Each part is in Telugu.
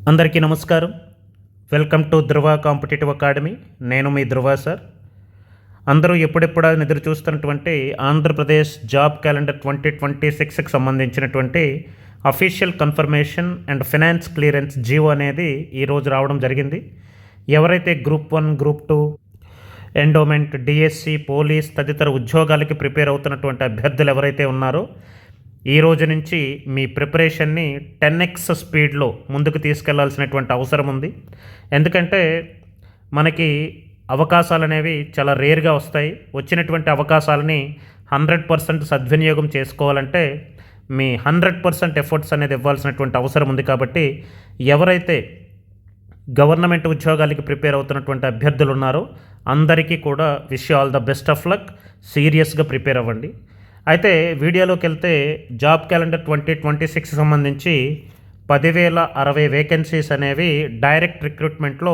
అందరికీ నమస్కారం. Welcome to Dhruva competitive academy. నేను మీ ధృవ సార్. అందరూ ఎప్పుడెప్పుడు ఎదురు చూస్తున్నటువంటి ఆంధ్రప్రదేశ్ జాబ్ క్యాలెండర్ 2026కి సంబంధించినటువంటి official confirmation and finance clearance GO అనేది ఈరోజు రావడం జరిగింది. ఎవరైతే group 1, group 2, endowment, DSC, police తదితర ఉద్యోగాలకి ప్రిపేర్ అవుతున్నటువంటి అభ్యర్థులు ఎవరైతే ఉన్నారో ఈ రోజు నుంచి మీ ప్రిపరేషన్ని 10x స్పీడ్లో ముందుకు తీసుకెళ్లాల్సినటువంటి అవసరం ఉంది. ఎందుకంటే మనకి అవకాశాలు అనేవి చాలా రేర్గా వస్తాయి. వచ్చినటువంటి అవకాశాలని 100% సద్వినియోగం చేసుకోవాలంటే మీ 100% ఎఫర్ట్స్ అనేది ఇవ్వాల్సినటువంటి అవసరం ఉంది. కాబట్టి ఎవరైతే గవర్నమెంట్ ఉద్యోగాలకి ప్రిపేర్ అవుతున్నటువంటి అభ్యర్థులు ఉన్నారో అందరికీ కూడా wish all the best of luck. సీరియస్గా ప్రిపేర్ అవ్వండి. అయితే వీడియోలోకి వెళ్తే జాబ్ క్యాలెండర్ 2026 సంబంధించి 10,060 వేకెన్సీస్ అనేవి డైరెక్ట్ రిక్రూట్మెంట్లో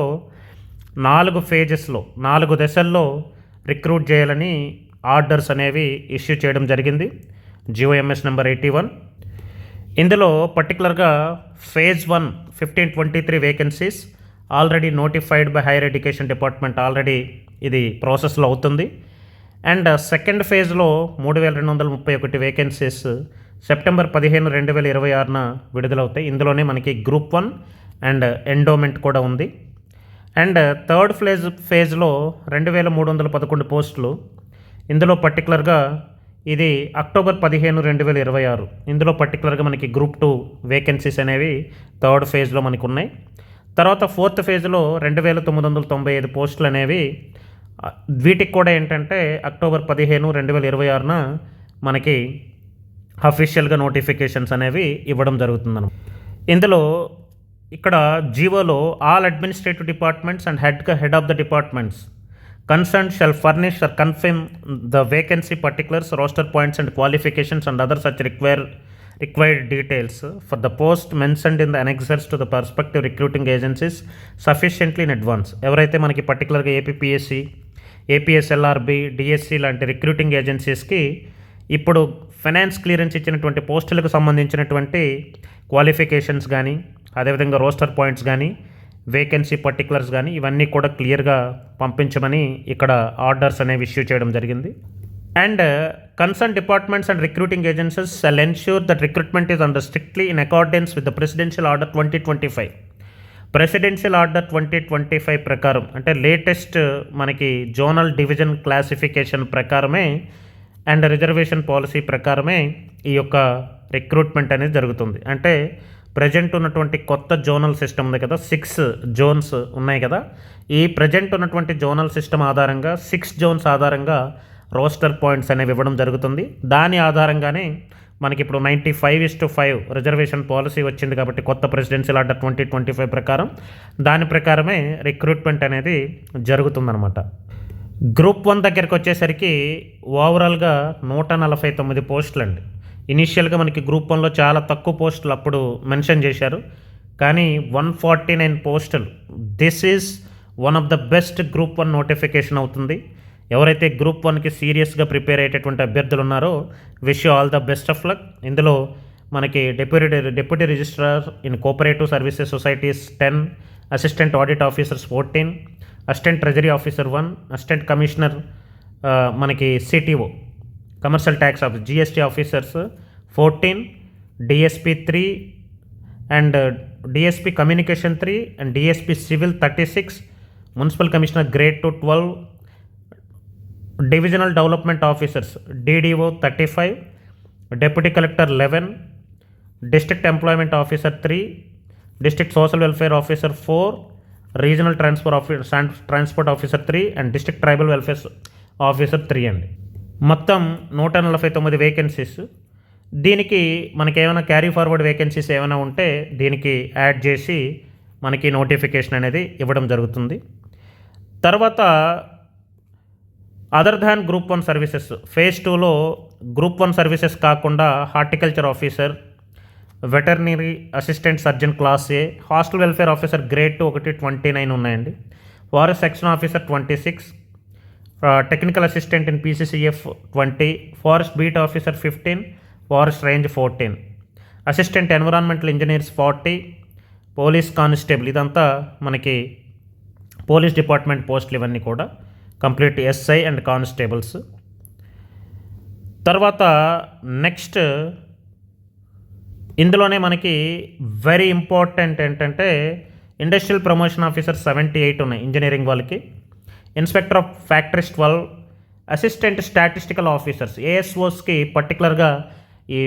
4 ఫేజెస్లో 4 దశల్లో రిక్రూట్ చేయాలని ఆర్డర్స్ అనేవి ఇష్యూ చేయడం జరిగింది. GOMS number 81. ఇందులో పర్టికులర్గా phase 1 1523 vacancies already notified by higher education department. Already ఇది ప్రాసెస్లో అవుతుంది. అండ్ సెకండ్ ఫేజ్లో 3,231 వేకెన్సీస్ సెప్టెంబర్ 15, 2026న విడుదలవుతాయి. ఇందులోనే మనకి గ్రూప్ 1 అండ్ ఎండోమెంట్ కూడా ఉంది. అండ్ థర్డ్ ఫేజ్లో 2,311 పోస్టులు. ఇందులో పర్టికులర్గా ఇది అక్టోబర్ 15, 2026. ఇందులో పర్టికులర్గా మనకి గ్రూప్ 2 వేకెన్సీస్ అనేవి థర్డ్ ఫేజ్లో మనకు ఉన్నాయి. తర్వాత ఫోర్త్ ఫేజ్లో 2,995 పోస్టులు అనేవి వీటికి కూడా ఏంటంటే అక్టోబర్ 15, 2026న మనకి అఫీషియల్గా నోటిఫికేషన్స్ అనేవి ఇవ్వడం జరుగుతుందన్నమాట. ఇందులో ఇక్కడ జీవోలో all administrative departments and head of the departments concern shall furnish or confirm the vacancy particulars, roster points and qualifications and other such required details for the post mentioned in the annexures to the prospective recruiting agencies sufficiently in advance. ఎవరైతే మనకి పర్టికులర్గా ఏపీపీఎస్సి, ఏపీఎస్ఎల్ఆర్బి, డిఎస్సి లాంటి రిక్రూటింగ్ ఏజెన్సీస్కి ఇప్పుడు ఫైనాన్స్ క్లియరెన్స్ ఇచ్చినటువంటి పోస్టులకు సంబంధించినటువంటి క్వాలిఫికేషన్స్ కానీ, అదేవిధంగా రోస్టర్ పాయింట్స్ కానీ, వేకెన్సీ పర్టికులర్స్ కానీ ఇవన్నీ కూడా క్లియర్గా పంపించమని ఇక్కడ ఆర్డర్స్ అనేవి ఇష్యూ చేయడం జరిగింది. And concerned departments and recruiting agencies shall ensure that recruitment is under strictly in accordance with the Presidential Order 2025. Presidential order 2025 ప్రకారం అంటే లేటెస్ట్ మనకి జోనల్ డివిజన్ క్లాసిఫికేషన్ ప్రకారమే అండ్ రిజర్వేషన్ పాలసీ ప్రకారమే ఈ యొక్క రిక్రూట్మెంట్ అనేది జరుగుతుంది. అంటే ప్రజెంట్ ఉన్నటువంటి కొత్త జోనల్ సిస్టమ్ ఉంది కదా, 6 జోన్స్ ఉన్నాయి కదా, ఈ ప్రజెంట్ ఉన్నటువంటి జోనల్ సిస్టమ్ ఆధారంగా 6 జోన్స్ ఆధారంగా రోస్టర్ పాయింట్స్ అనేవి ఇవ్వడం జరుగుతుంది. దాని ఆధారంగానే మనకి ఇప్పుడు 95:5 రిజర్వేషన్ పాలసీ వచ్చింది. కాబట్టి కొత్త ప్రెసిడెన్షియల్ ఆర్డర్ 2025 ప్రకారం దాని ప్రకారమే రిక్రూట్మెంట్ అనేది జరుగుతుందన్నమాట. గ్రూప్ 1 దగ్గరికి వచ్చేసరికి ఓవరాల్గా 149 పోస్టులు అండి. ఇనీషియల్గా మనకి గ్రూప్ 1లో చాలా తక్కువ పోస్టులు అప్పుడు మెన్షన్ చేశారు, కానీ 149 పోస్టులు. This is one of the best group 1 notification అవుతుంది. ఎవరైతే గ్రూప్ 1కి సీరియస్గా ప్రిపేర్ అయ్యేటటువంటి అభ్యర్థులు ఉన్నారో wish all the best of luck. ఇందులో మనకి deputy registrar in cooperative services societies 10, assistant audit officers 14, assistant treasury officer 1, assistant commissioner మనకి CTO commercial tax office GST officers 14, DSP 3 and DSP communication 3 and DSP civil 36, municipal commissioner grade 2 12, divisional development officers DDO 35, deputy collector 11, district employment officer 3, district social welfare officer 4, regional transport officer 3 and district tribal welfare officer 3 అండి. మొత్తం 149 వేకెన్సీస్. దీనికి మనకి ఏమైనా క్యారీ ఫార్వర్డ్ వేకెన్సీస్ ఏమైనా ఉంటే దీనికి యాడ్ చేసి మనకి నోటిఫికేషన్ అనేది ఇవ్వడం జరుగుతుంది. తర్వాత other than group 1 services phase 2లో గ్రూప్ 1 సర్వీసెస్ కాకుండా horticulture officer, veterinary assistant surgeon class A, hostel welfare officer grade 2 29 ఉన్నాయండి. Forest section officer 26, technical assistant in PCCF 20, forest beat officer 15, forest range 14, assistant environmental engineers 40, police constable, ఇదంతా మనకి పోలీస్ డిపార్ట్మెంట్ పోస్టులు ఇవన్నీ కూడా కంప్లీట్ ఎస్ఐ అండ్ కానిస్టేబుల్స్. తర్వాత నెక్స్ట్ ఇందులోనే మనకి వెరీ ఇంపార్టెంట్ ఏంటంటే ఇండస్ట్రియల్ ప్రమోషన్ ఆఫీసర్ 78 ఉన్నాయి ఇంజనీరింగ్ వాళ్ళకి, inspector of factories 12, assistant statistical officers ఏఎస్ఓస్కి పర్టికులర్గా ఈ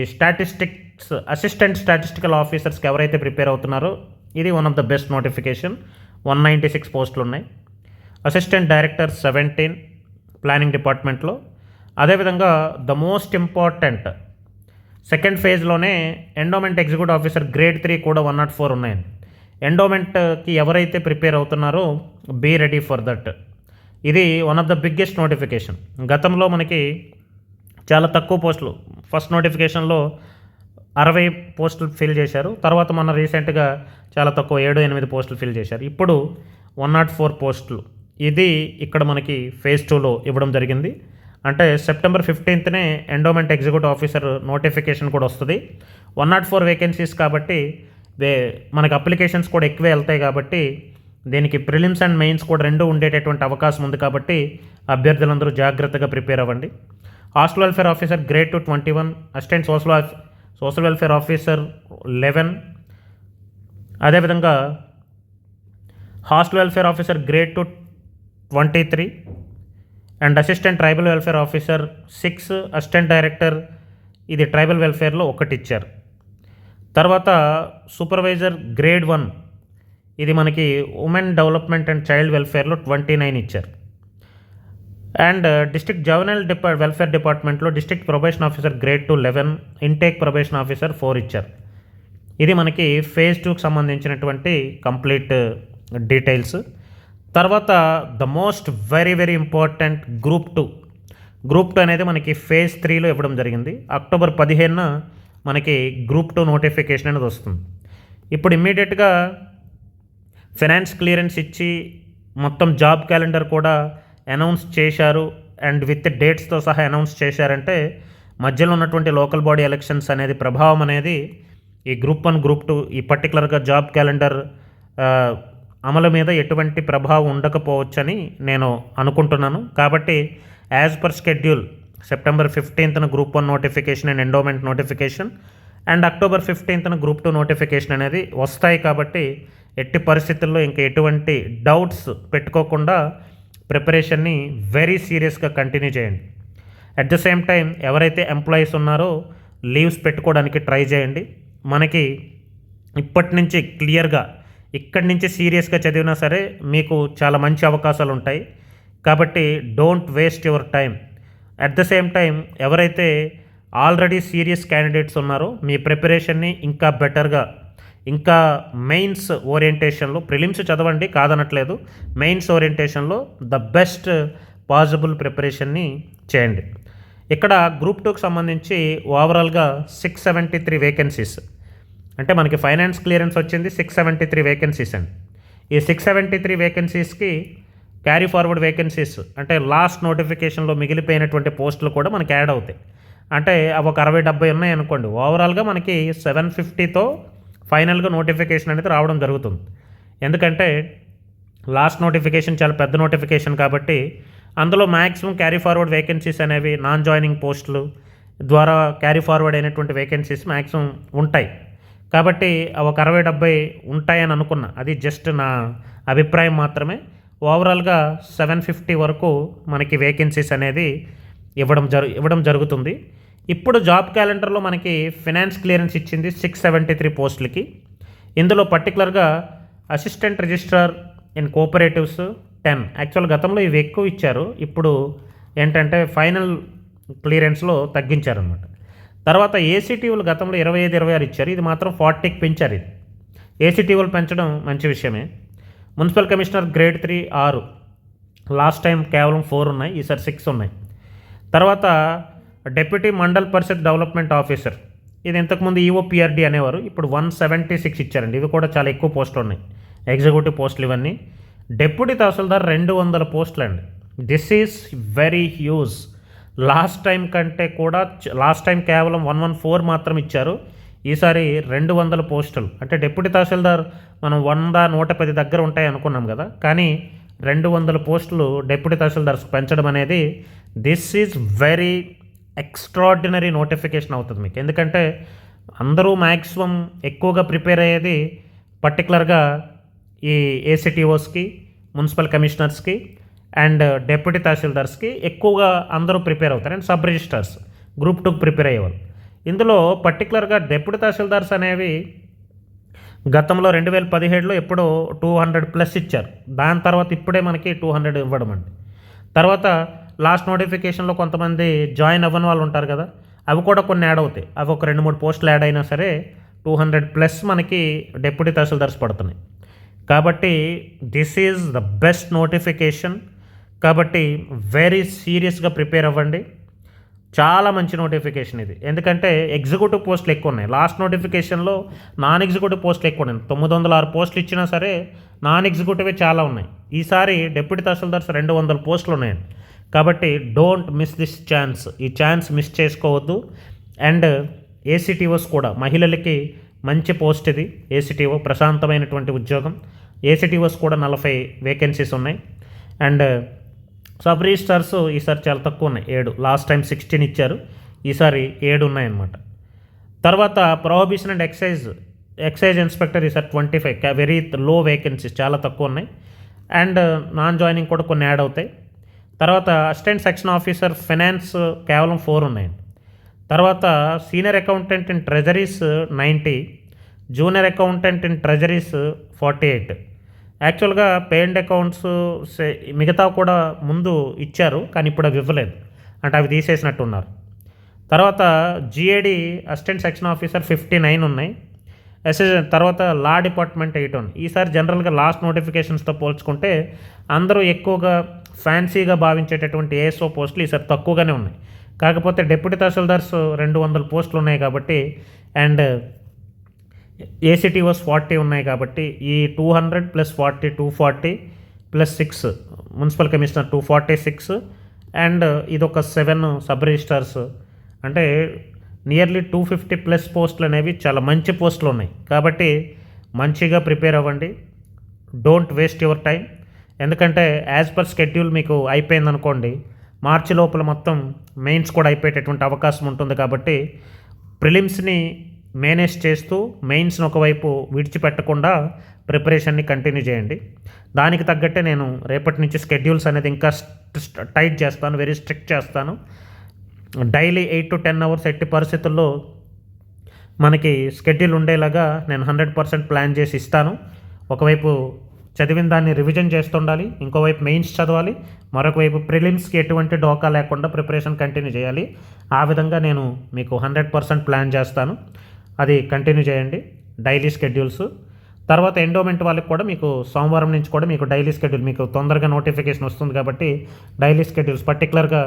అసిస్టెంట్ స్టాటిస్టికల్ ఆఫీసర్స్కి ఎవరైతే ప్రిపేర్ అవుతున్నారో ఇది one of the best notification. 196 పోస్టులు ఉన్నాయి. అసిస్టెంట్ డైరెక్టర్ 17 ప్లానింగ్ డిపార్ట్మెంట్లో. అదేవిధంగా ద మోస్ట్ ఇంపార్టెంట్ సెకండ్ ఫేజ్లోనే ఎండోమెంట్ ఎగ్జిక్యూటివ్ ఆఫీసర్ గ్రేడ్ 3 కూడా 104 ఉన్నాయండి. ఎండోమెంట్కి ఎవరైతే ప్రిపేర్ అవుతున్నారో బీ రెడీ ఫర్ దట్. ఇది one of the biggest notification. గతంలో మనకి చాలా తక్కువ పోస్టులు, ఫస్ట్ నోటిఫికేషన్లో 60 పోస్టులు ఫిల్ చేశారు. తర్వాత మన రీసెంట్గా చాలా తక్కువ 7-8 పోస్టులు ఫిల్ చేశారు. ఇప్పుడు 104 పోస్టులు. ఇది ఇక్కడ మనకి ఫేజ్ 2లో ఇవ్వడం జరిగింది. అంటే సెప్టెంబర్ 15నే ఎండోమెంట్ ఎగ్జిక్యూటివ్ ఆఫీసర్ నోటిఫికేషన్ కూడా వస్తుంది. 104 వేకెన్సీస్ కాబట్టి మనకి అప్లికేషన్స్ కూడా ఎక్కువే వెళ్తాయి. కాబట్టి దీనికి ప్రిలిమ్స్ అండ్ మెయిన్స్ కూడా రెండు ఉండేటటువంటి అవకాశం ఉంది. కాబట్టి అభ్యర్థులందరూ జాగ్రత్తగా ప్రిపేర్ అవ్వండి. Hostel welfare officer grade 2 21, assistant social welfare officer 11, అదేవిధంగా hostel welfare officer grade 2 23 and assistant tribal welfare officer 6, assistant director ఇది ట్రైబల్ వెల్ఫేర్లో 1 ఇచ్చారు. తర్వాత సూపర్వైజర్ గ్రేడ్ 1 ఇది మనకి ఉమెన్ డెవలప్మెంట్ అండ్ చైల్డ్ వెల్ఫేర్లో 29 ఇచ్చారు. అండ్ డిస్ట్రిక్ట్ జవెనైల్ వెల్ఫేర్ డిపార్ట్మెంట్లో district probation officer grade 2 11, intake probation officer 4 ఇచ్చారు. ఇది మనకి ఫేజ్ 2కి సంబంధించినటువంటి కంప్లీట్ డీటెయిల్స్. తర్వాత the most very important group 2 అనేది మనకి ఫేజ్ 3లో ఇవ్వడం జరిగింది. అక్టోబర్ 15న మనకి గ్రూప్ 2 నోటిఫికేషన్ అనేది వస్తుంది. ఇప్పుడు ఇమ్మీడియట్గా ఫైనాన్స్ క్లియరెన్స్ ఇచ్చి మొత్తం జాబ్ క్యాలెండర్ కూడా అనౌన్స్ చేశారు అండ్ విత్ డేట్స్తో సహా అనౌన్స్ చేశారంటే మధ్యలో ఉన్నటువంటి లోకల్ బాడీ ఎలక్షన్స్ అనేది ప్రభావం అనేది ఈ గ్రూప్ 1 గ్రూప్ 2 ఈ పర్టికులర్గా జాబ్ క్యాలెండర్ అమలు మీద ఎటువంటి ప్రభావం ఉండకపోవచ్చని నేను అనుకుంటున్నాను. కాబట్టి యాజ్ పర్ షెడ్యూల్ సెప్టెంబర్ 15న group 1 notification and endowment notification and October 15న గ్రూప్ 2 నోటిఫికేషన్ అనేది వస్తాయి. కాబట్టి ఎట్టి పరిస్థితుల్లో ఇంకా ఎటువంటి డౌట్స్ పెట్టుకోకుండా ప్రిపరేషన్ని వెరీ సీరియస్గా కంటిన్యూ చేయండి. అట్ ద సేమ్ టైం ఎవరైతే ఎంప్లాయీస్ ఉన్నారో లీవ్స్ పెట్టుకోవడానికి ట్రై చేయండి. మనకి ఇప్పటి నుంచి క్లియర్గా ఇక్కడి నుంచి సీరియస్గా చదివినా సరే మీకు చాలా మంచి అవకాశాలు ఉంటాయి. కాబట్టి don't waste your time. At the same time ఎవరైతే ఆల్రెడీ సీరియస్ క్యాండిడేట్స్ ఉన్నారో మీ ప్రిపరేషన్ని ఇంకా బెటర్గా, ఇంకా మెయిన్స్ ఓరియంటేషన్లో, ప్రిలిమ్స్ చదవండి కాదనట్లేదు, మెయిన్స్ ఓరియంటేషన్లో ద బెస్ట్ పాసిబుల్ ప్రిపరేషన్ని చేయండి. ఇక్కడ గ్రూప్ 2కి సంబంధించి ఓవరాల్గా 673 వేకెన్సీస్, అంటే మనకి ఫైనాన్స్ క్లియరెన్స్ వచ్చింది 673 వేకెన్సీస్ అండి. ఈ 673 వేకెన్సీస్కి క్యారీ ఫార్వర్డ్ వేకెన్సీస్ అంటే లాస్ట్ నోటిఫికేషన్లో మిగిలిపోయినటువంటి పోస్టులు కూడా మనకి యాడ్ అవుతాయి. అంటే అవి ఒక 60-70 ఉన్నాయి అనుకోండి. ఓవరాల్గా మనకి 750తో ఫైనల్గా నోటిఫికేషన్ అనేది రావడం జరుగుతుంది. ఎందుకంటే లాస్ట్ నోటిఫికేషన్ చాలా పెద్ద నోటిఫికేషన్ కాబట్టి అందులో మ్యాక్సిమం క్యారీ ఫార్వర్డ్ వేకెన్సీస్ అనేవి నాన్ జాయినింగ్ పోస్టులు ద్వారా క్యారీ ఫార్వర్డ్ అయినటువంటి వేకెన్సీస్ మ్యాక్సిమం ఉంటాయి. కాబట్టి ఒక 60-70 ఉంటాయని అనుకున్నా, అది జస్ట్ నా అభిప్రాయం మాత్రమే. ఓవరాల్గా 750 వరకు మనకి వేకెన్సీస్ అనేది ఇవ్వడం జరుగుతుంది. ఇప్పుడు జాబ్ క్యాలెండర్లో మనకి ఫైనాన్స్ క్లియరెన్స్ ఇచ్చింది 673 పోస్టులకి. ఇందులో పర్టికులర్గా assistant registrar in cooperatives 10. Actual గతంలో ఇవి ఎక్కువ ఇచ్చారు, ఇప్పుడు ఏంటంటే ఫైనల్ క్లియరెన్స్లో తగ్గించారనమాట. తర్వాత ఏసీటీఓలు గతంలో 25-26 ఇచ్చారు, ఇది మాత్రం 40కి పెంచారు. ఇది ఏసీటీఓలు పెంచడం మంచి విషయమే. Municipal commissioner grade 3 6, last time కేవలం 4 ఉన్నాయి, ఈసారి 6 ఉన్నాయి. తర్వాత డెప్యూటీ మండల్ పరిషత్ డెవలప్మెంట్ ఆఫీసర్, ఇది ఇంతకుముందు ఈఓపిఆర్డి అనేవారు, ఇప్పుడు 176 ఇచ్చారండి. ఇవి కూడా చాలా ఎక్కువ పోస్టులు ఉన్నాయి, ఎగ్జిక్యూటివ్ పోస్టులు ఇవన్నీ. డెప్యూటీ తహసీల్దార్ 200 పోస్టులు అండి. This is very huge. Last time కంటే కూడా లాస్ట్ టైం కేవలం 114 మాత్రం ఇచ్చారు, ఈసారి 200 పోస్టులు. అంటే డిప్యూటీ తహసీల్దార్ మనం 100-110 దగ్గర ఉంటాయి అనుకున్నాం కదా, కానీ 200 పోస్టులు డిప్యూటీ తహసీల్దార్స్ పెంచడం అనేది this is very extraordinary notification అవుతుంది మీకు. ఎందుకంటే అందరూ మ్యాక్సిమం ఎక్కువగా ప్రిపేర్ అయ్యేది పర్టికులర్గా ఈ ఏసీటీఓస్కి, మున్సిపల్ కమిషనర్స్కి అండ్ డిప్యూటీ తహసీల్దార్స్కి ఎక్కువగా అందరూ ప్రిపేర్ అవుతారు. అండ్ సబ్ రిజిస్టర్స్ గ్రూప్ 2కి ప్రిపేర్ అయ్యేవాళ్ళు. ఇందులో పర్టికులర్గా డిప్యూటీ తహసీల్దార్స్ అనేవి గతంలో 2017లో ఎప్పుడో 200+ ఇచ్చారు. దాని తర్వాత ఇప్పుడే మనకి 200 ఇవ్వడం అండి. తర్వాత లాస్ట్ నోటిఫికేషన్లో కొంతమంది జాయిన్ అవ్వని వాళ్ళు ఉంటారు కదా, అవి కూడా కొన్ని యాడ్ అవుతాయి. అవి ఒక 2-3 పోస్టులు యాడ్ అయినా సరే 200+ మనకి డిప్యూటీ తహసీల్దార్స్ పడుతున్నాయి. కాబట్టి this is the best notification. కాబట్టి వెరీ సీరియస్గా ప్రిపేర్ అవ్వండి. చాలా మంచి నోటిఫికేషన్ ఇది. ఎందుకంటే ఎగ్జిక్యూటివ్ పోస్టులు ఎక్కువ ఉన్నాయి. లాస్ట్ నోటిఫికేషన్లో నాన్ ఎగ్జిక్యూటివ్ పోస్టులు ఎక్కువ ఉన్నాయి. 906 పోస్టులు ఇచ్చినా సరే నాన్ ఎగ్జిక్యూటివే చాలా ఉన్నాయి. ఈసారి డిప్యూటీ తహసీల్దార్స్ 200 పోస్టులు ఉన్నాయండి. కాబట్టి డోంట్ మిస్ దిస్ ఛాన్స్. ఈ ఛాన్స్ మిస్ చేసుకోవద్దు. అండ్ ఏసీటీఓస్ కూడా మహిళలకి మంచి పోస్ట్ ఇది. ఏసీటీఓ ప్రశాంతమైనటువంటి ఉద్యోగం. ఏసీటీఓస్ కూడా 40 వేకెన్సీస్ ఉన్నాయి. అండ్ సబ్ రిజిస్టర్స్ ఈసారి చాలా తక్కువ ఉన్నాయి, 7. లాస్ట్ టైం 16 ఇచ్చారు, ఈసారి 7 ఉన్నాయన్నమాట. తర్వాత ప్రొహిబిషన్ అండ్ ఎక్సైజ్ ఇన్స్పెక్టర్ ఈసారి 25, వెరీ లో వేకెన్సీస్, చాలా తక్కువ ఉన్నాయి. అండ్ నాన్ జాయినింగ్ కూడా కొన్ని యాడ్ అవుతాయి. తర్వాత అసిస్టెంట్ సెక్షన్ ఆఫీసర్ ఫైనాన్స్ కేవలం 4 ఉన్నాయండి. తర్వాత senior accountant in treasuries 90, junior accountant in treasuries 48. యాక్చువల్గా పేమెంట్ అకౌంట్స్ మిగతా కూడా ముందు ఇచ్చారు, కానీ ఇప్పుడు అవి ఇవ్వలేదు, అంటే అవి తీసేసినట్టున్నారు. తర్వాత జిఏడి అసిస్టెంట్ సెక్షన్ ఆఫీసర్ 59 ఉన్నాయి. తర్వాత లా డిపార్ట్మెంట్ 8 ఉంది. ఈసారి జనరల్గా లాస్ట్ నోటిఫికేషన్స్తో పోల్చుకుంటే అందరూ ఎక్కువగా ఫ్యాన్సీగా భావించేటటువంటి ఏఎస్ఓ పోస్టులు ఈసారి తక్కువగానే ఉన్నాయి. కాకపోతే డిప్యూటీ తహసీల్దార్స్ 200 పోస్టులు ఉన్నాయి కాబట్టి, అండ్ ఏసీటీఓస్ 40 ఉన్నాయి కాబట్టి, ఈ 200 + 40 240 + 6 మున్సిపల్ కమిషనర్ 246, అండ్ ఇదొక 7 సబ్ రిజిస్టర్స్, అంటే నియర్లీ 250+ పోస్టులు అనేవి చాలా మంచి పోస్టులు ఉన్నాయి. కాబట్టి మంచిగా ప్రిపేర్ అవ్వండి. Don't waste your time. ఎందుకంటే యాజ్ పర్ షెడ్యూల్ మీకు అయిపోయిందనుకోండి, మార్చి లోపల మొత్తం మెయిన్స్ కూడా అయిపోయేటటువంటి అవకాశం ఉంటుంది. కాబట్టి ప్రిలిమ్స్ని మేనేజ్ చేస్తూ మెయిన్స్ని ఒకవైపు విడిచిపెట్టకుండా ప్రిపరేషన్ని కంటిన్యూ చేయండి. దానికి తగ్గట్టే నేను రేపటి నుంచి షెడ్యూల్స్ అనేది ఇంకా టైట్ చేస్తాను, వెరీ స్ట్రిక్ట్ చేస్తాను. డైలీ 8 to 10 అవర్స్ ఎట్టి పరిస్థితుల్లో మనకి షెడ్యూల్ ఉండేలాగా నేను 100% ప్లాన్ చేసి ఇస్తాను. ఒకవైపు చదివిన దాన్ని రివిజన్ చేస్తుండాలి, ఇంకోవైపు మెయిన్స్ చదవాలి, మరొక వైపు ప్రిలిమ్స్కి ఎటువంటి డోకా లేకుండా ప్రిపరేషన్ కంటిన్యూ చేయాలి. ఆ విధంగా నేను మీకు 100% ప్లాన్ చేస్తాను. అది కంటిన్యూ చేయండి, డైలీ షెడ్యూల్స్. తర్వాత ఎండోమెంట్ వాళ్ళకి కూడా మీకు సోమవారం నుంచి కూడా మీకు డైలీ షెడ్యూల్, మీకు తొందరగా నోటిఫికేషన్ వస్తుంది కాబట్టి డైలీ షెడ్యూల్స్. పర్టికులర్గా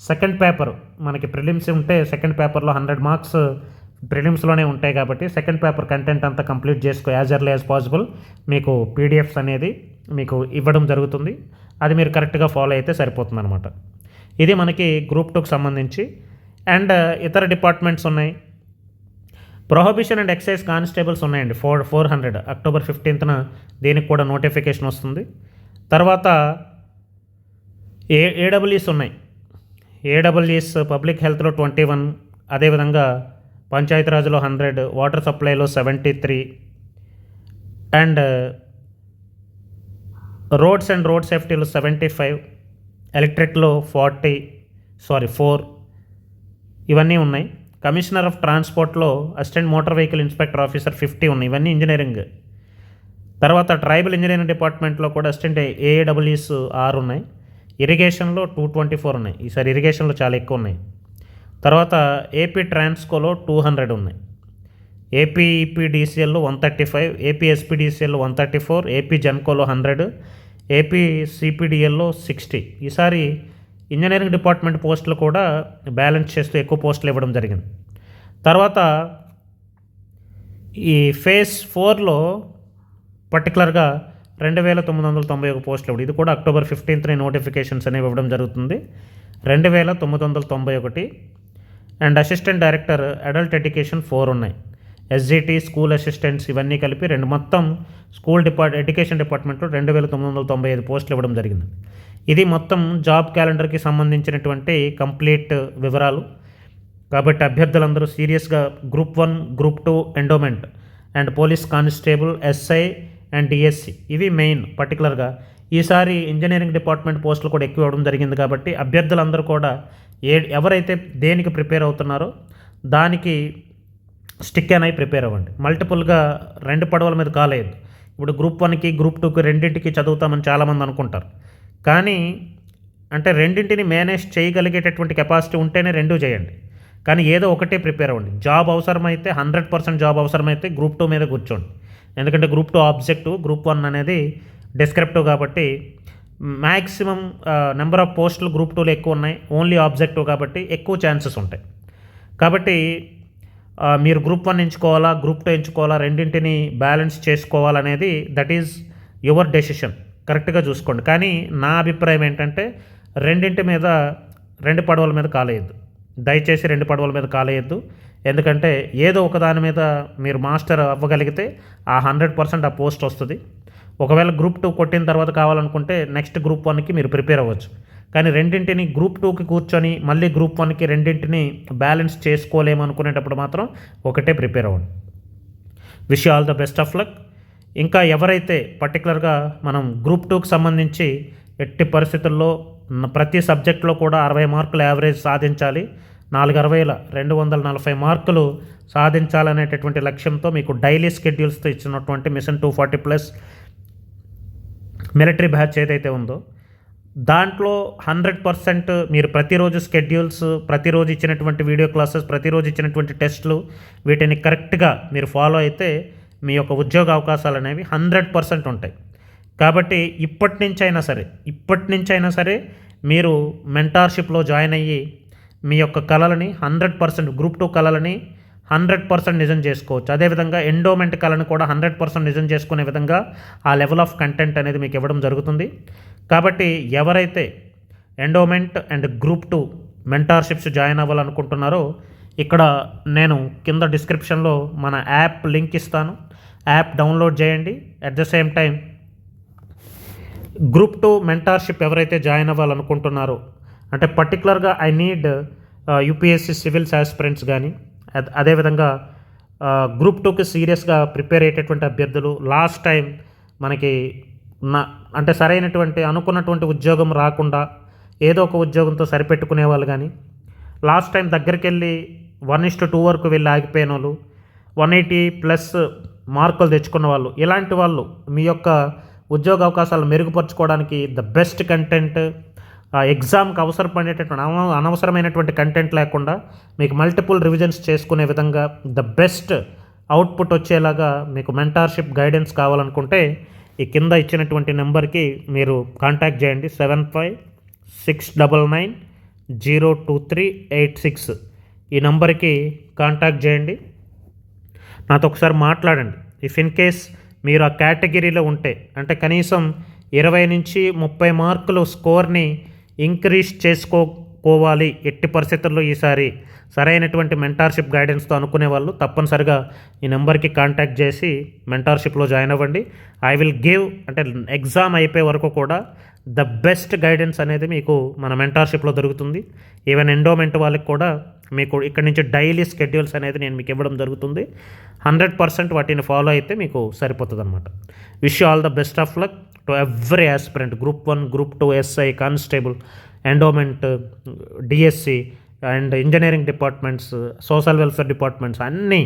సెకండ్ పేపర్ మనకి ప్రిలిమ్స్ ఉంటే సెకండ్ పేపర్లో 100 మార్క్స్ ప్రిలిమ్స్లోనే ఉంటాయి కాబట్టి సెకండ్ పేపర్ కంటెంట్ అంతా కంప్లీట్ చేసుకో యాజ్ ఎర్లీ యాజ్ పాసిబుల్. మీకు పీడిఎఫ్స్ అనేది మీకు ఇవ్వడం జరుగుతుంది, అది మీరు కరెక్ట్గా ఫాలో అయితే సరిపోతుంది అనమాట. ఇది మనకి గ్రూప్ 2కి సంబంధించి. అండ్ ఇతర డిపార్ట్మెంట్స్ ఉన్నాయి. ప్రొహిబిషన్ అండ్ ఎక్సైజ్ కానిస్టేబుల్స్ ఉన్నాయండి 400, అక్టోబర్ 15న దీనికి కూడా నోటిఫికేషన్ వస్తుంది. తర్వాత ఏడబ్ల్యూఎస్ ఉన్నాయి. ఏడబ్ల్యూఎస్ పబ్లిక్ హెల్త్లో 21, అదేవిధంగా పంచాయతీరాజ్లో 100, వాటర్ సప్లైలో 73, అండ్ రోడ్స్ అండ్ రోడ్ సేఫ్టీలో 75, ఎలక్ట్రిక్లో 4 ఇవన్నీ ఉన్నాయి. కమిషనర్ ఆఫ్ ట్రాన్స్పోర్ట్లో assistant motor vehicle inspector officer 50 ఉన్నాయి, ఇవన్నీ ఇంజనీరింగ్. తర్వాత ట్రైబల్ ఇంజనీరింగ్ డిపార్ట్మెంట్లో కూడా అసిస్టెంట్ ఏఏడబ్ల్యూఎస్ 6 ఉన్నాయి. ఇరిగేషన్లో 224 ఉన్నాయి, ఈసారి ఇరిగేషన్లో చాలా ఎక్కువ ఉన్నాయి. తర్వాత ఏపీ ట్రాన్స్కోలో 200 ఉన్నాయి. ఏపీ ఈపీడీసీఎల్లో 135, ఏపీ ఎస్పీడీసీఎల్లో 134, ఏపీ జెన్కోలో 100, ఏపీ సిపిడిఎల్లో 60. ఈసారి ఇంజనీరింగ్ డిపార్ట్మెంట్ పోస్టులు కూడా బ్యాలెన్స్ చేస్తూ ఎక్కువ పోస్టులు ఇవ్వడం జరిగింది. తర్వాత ఈ ఫేజ్ 4లో పర్టికులర్గా 2991 పోస్టులు. ఇది కూడా అక్టోబర్ 15th నోటిఫికేషన్స్ అనేవి ఇవ్వడం జరుగుతుంది. 2991. And assistant director adult education 4 ఉన్నాయి. ఎస్జిటి, స్కూల్ అసిస్టెంట్స్ ఇవన్నీ కలిపి మొత్తం స్కూల్ ఎడ్యుకేషన్ డిపార్ట్మెంట్లో 2995 పోస్టులు ఇవ్వడం జరిగింది. ఇది మొత్తం జాబ్ క్యాలెండర్కి సంబంధించినటువంటి కంప్లీట్ వివరాలు. కాబట్టి అభ్యర్థులందరూ సీరియస్గా group 1, group 2 endowment and police constable, SI and DSC ఇవి మెయిన్ పర్టికులర్గా. ఈసారి ఇంజనీరింగ్ డిపార్ట్మెంట్ పోస్టులు కూడా ఎక్కువ ఇవ్వడం జరిగింది. కాబట్టి అభ్యర్థులందరూ కూడా ఎవరైతే దేనికి ప్రిపేర్ అవుతున్నారో దానికి స్టిక్ అయి ప్రిపేర్ అవ్వండి. మల్టిపుల్గా 2 పడవల మీద కాలేదు. ఇప్పుడు గ్రూప్ 1కి, గ్రూప్ 2కి రెండింటికి చదువుతామని చాలామంది అనుకుంటారు. కానీ అంటే రెండింటిని మేనేజ్ చేయగలిగేటటువంటి కెపాసిటీ ఉంటేనే రెండూ చేయండి. కానీ ఏదో ఒకటే ప్రిపేర్ అవ్వండి. జాబ్ అవసరమైతే 100% జాబ్ అవసరమైతే గ్రూప్ 2 మీద కూర్చోండి. ఎందుకంటే గ్రూప్ 2 ఆబ్జెక్టివ్, గ్రూప్ 1 అనేది డిస్క్రిప్టివ్. కాబట్టి మ్యాక్సిమం నెంబర్ ఆఫ్ పోస్టులు గ్రూప్ 2లో ఎక్కువ ఉన్నాయి. ఓన్లీ ఆబ్జెక్టివ్ కాబట్టి ఎక్కువ ఛాన్సెస్ ఉంటాయి. కాబట్టి మీరు గ్రూప్ 1 ఎంచుకోవాలా, గ్రూప్ 2 ఎంచుకోవాలా, రెండింటిని బ్యాలెన్స్ చేసుకోవాలనేది దట్ ఈజ్ యువర్ డెసిషన్. కరెక్ట్గా చూసుకోండి. కానీ నా అభిప్రాయం ఏంటంటే రెండింటి మీద 2 పడవల మీద కాలేయద్దు. దయచేసి 2 పడవల మీద కాలేయద్దు. ఎందుకంటే ఏదో ఒక దాని మీద మీరు మాస్టర్ అవ్వగలిగితే ఆ 100% ఆ పోస్ట్ వస్తుంది. ఒకవేళ గ్రూప్ 2 కొట్టిన తర్వాత కావాలనుకుంటే నెక్స్ట్ గ్రూప్ 1కి మీరు ప్రిపేర్ అవ్వచ్చు. కానీ రెండింటిని గ్రూప్ 2కి కూర్చొని మళ్ళీ గ్రూప్ 1కి రెండింటిని బ్యాలెన్స్ చేసుకోలేము అనుకునేటప్పుడు మాత్రం ఒకటే ప్రిపేర్ అవ్వండి. Wish all the best of luck. ఇంకా ఎవరైతే పర్టికులర్గా మనం గ్రూప్ 2కి సంబంధించి ఎట్టి పరిస్థితుల్లో ప్రతి సబ్జెక్ట్లో కూడా 60 మార్కులు యావరేజ్ సాధించాలి, 240 మార్కులు సాధించాలనేటటువంటి లక్ష్యంతో మీకు డైలీ షెడ్యూల్స్తో ఇచ్చినటువంటి మిషన్ 240+ మిలిటరీ బ్యాచ్ ఏదైతే ఉందో దాంట్లో 100% మీరు ప్రతిరోజు షెడ్యూల్స్, ప్రతిరోజు ఇచ్చినటువంటి వీడియో క్లాసెస్, ప్రతిరోజు ఇచ్చినటువంటి టెస్టులు వీటిని కరెక్ట్గా మీరు ఫాలో అయితే మీ యొక్క ఉద్యోగ అవకాశాలు అనేవి 100% ఉంటాయి. కాబట్టి ఇప్పటి నుంచైనా సరే మీరు మెంటార్షిప్లో జాయిన్ అయ్యి మీ యొక్క కళలని 100% గ్రూప్ 2 కళలని 100% నిజం చేసుకోవచ్చు. అదేవిధంగా ఎండోమెంట్ కళను కూడా 100% నిజం చేసుకునే విధంగా ఆ లెవెల్ ఆఫ్ కంటెంట్ అనేది మీకు ఇవ్వడం జరుగుతుంది. కాబట్టి ఎవరైతే ఎండోమెంట్ అండ్ గ్రూప్ 2 మెంటార్షిప్స్ జాయిన్ అవ్వాలనుకుంటున్నారో ఇక్కడ నేను కింద డిస్క్రిప్షన్లో మన యాప్ లింక్ ఇస్తాను. యాప్ డౌన్లోడ్ చేయండి. At the same time group 2 mentorship ఎవరైతే జాయిన్ అవ్వాలనుకుంటున్నారో అంటే పర్టికులర్గా I need UPSC civils aspirants కానీ అదేవిధంగా గ్రూప్ 2కి సీరియస్గా ప్రిపేర్ అయ్యేటటువంటి అభ్యర్థులు, లాస్ట్ టైం మనకి అంటే సరైనటువంటి అనుకున్నటువంటి ఉద్యోగం రాకుండా ఏదో ఒక ఉద్యోగంతో సరిపెట్టుకునే వాళ్ళు కానీ, లాస్ట్ టైం దగ్గరికి వెళ్ళి 1:2 వరకు వెళ్ళి ఆగిపోయిన వాళ్ళు, 180+ మార్కులు తెచ్చుకున్న వాళ్ళు, ఇలాంటి వాళ్ళు మీ యొక్క ఉద్యోగ అవకాశాలు మెరుగుపరచుకోవడానికి ద బెస్ట్ కంటెంట్, ఎగ్జామ్కి అవసరపడేటటువంటి అనవసరమైనటువంటి కంటెంట్ లేకుండా మీకు మల్టిపుల్ రివిజన్స్ చేసుకునే విధంగా ద బెస్ట్ అవుట్పుట్ వచ్చేలాగా మీకు మెంటార్షిప్ గైడెన్స్ కావాలనుకుంటే ఈ కింద ఇచ్చినటువంటి నెంబర్కి మీరు కాంటాక్ట్ చేయండి. 7569090386 ఈ నెంబర్కి కాంటాక్ట్ చేయండి. నాతో ఒకసారి మాట్లాడండి. ఇఫ్ ఇన్ కేస్ మీరు ఆ కేటగిరీలో ఉంటే అంటే కనీసం 20 నుంచి 30 మార్కులు స్కోర్ని ఇంక్రీజ్ చేసుకోవాలి ఎట్టి పరిస్థితుల్లో ఈసారి సరైనటువంటి మెంటార్షిప్ గైడెన్స్తో అనుకునే వాళ్ళు తప్పనిసరిగా ఈ నెంబర్కి కాంటాక్ట్ చేసి మెంటార్షిప్లో జాయిన్ అవ్వండి. ఐ విల్ గివ్ అంటే ఎగ్జామ్ అయిపోయే వరకు కూడా ద బెస్ట్ గైడెన్స్ అనేది మీకు మన మెంటార్షిప్లో దొరుకుతుంది. ఈవెన్ ఎండోమెంట్ వాళ్ళకి కూడా మీకు ఇక్కడ నుంచి డైలీ షెడ్యూల్స్ అనేది నేను మీకు ఇవ్వడం జరుగుతుంది. 100% వాటిని ఫాలో అయితే మీకు సరిపోతుంది అనమాట. Wish all the best of luck to every aspirant. Group 1, group 2, SI, constable, endowment, DSC and engineering departments, social welfare departments అన్నీ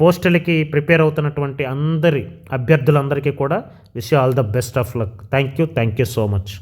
పోస్టులకి ప్రిపేర్ అవుతున్నటువంటి అందరి అభ్యర్థులందరికీ కూడా wish all the best of luck. Thank you so much.